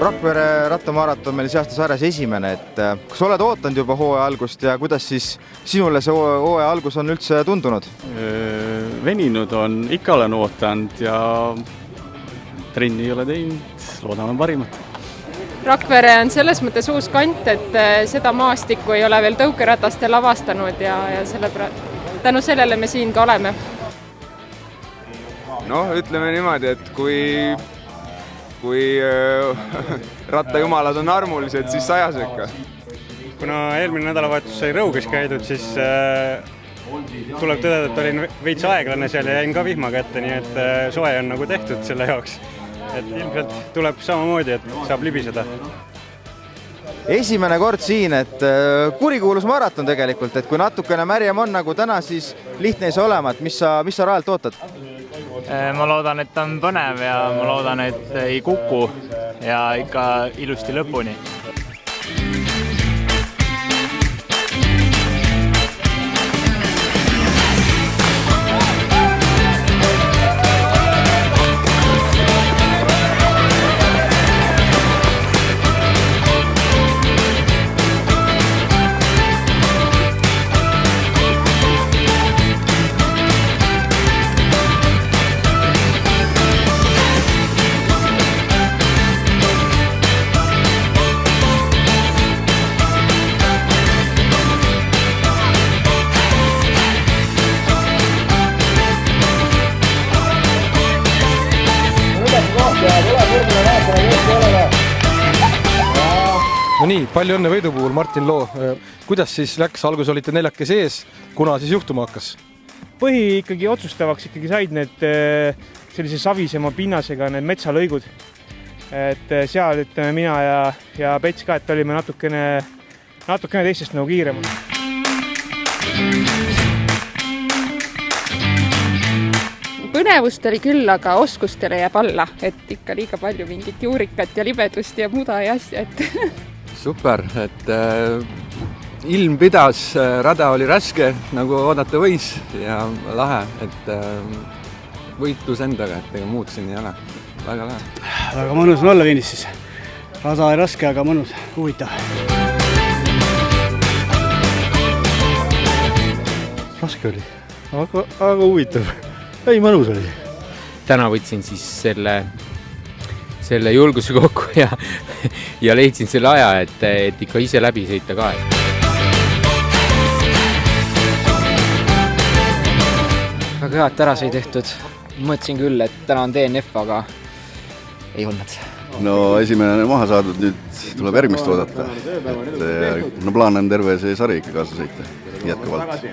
Rakvere rattamaraton meil see aasta sarjas esimene, et kas oled ootanud juba hooaja algust ja kuidas siis sinule see hooaja algus on üldse tundunud? Veninud on, ikka olen ootanud ja trenni ei ole teinud, loodame parimat. Rakvere on selles mõttes uus kant, et seda maastikku ei ole veel tõukeratastel avastanud ja tänu sellele me siin ka oleme. Noh, ütleme niimoodi, et kui rattajumalad on armulised, siis sajas ikka. Kuna eelmine nädalavahetus sai Rõuges käidud, siis tuleb tõdeda, et olin veits aeglane seal ja jäin ka vihma kätte, nii et soe on nagu tehtud selle jaoks. Et ilmselt tuleb samamoodi, et saab libiseda. Esimene kord siin, et kurikuulus maraton tegelikult, et kui natukene märjem on nagu täna, siis lihtne ei saa olema, et mis sa rajalt ootad? Ma loodan, et ta on põnev ja ma loodan, et ei kuku ja ikka ilusti lõpuni. No nii, palju õnne võidu puhul, Martin Loo. Kuidas siis läks? Algus olite 4 sees, kuna siis juhtuma hakkas? Põhi ikkagi otsustavaks ikkagi said need sellise savisema pinnasega need metsalõigud. Et seal ütleme mina ja Pets ka, et olime natukene teistest nagu kiiremad. Põnevust oli küll, aga oskustele jääb alla, et ikka liiga palju mingit juurikat ja libedust ja muda ja asja, et Super, et ilm pidas, rada oli raske, nagu oodata võis ja lahe, et võitlus endaga, et ega muud siin ei ole. Väga lahe. Väga mõnus on olla Viinis siis. Rada oli raske, aga mõnus, huvitav. Raske oli, aga huvitav. Ei, mõnus oli. Täna võtsin siis selle julguse kokku ja leidsin selle aja, et ikka ise läbi sõita ka. Väga hea, et ära sai tehtud. Mõtlesin küll, et täna on DNF, aga ei olnud. No esimene maha saadud, nüüd tuleb järgmist oodata. No plaan on terve see sari ikka kaasa sõita jätkuvalt.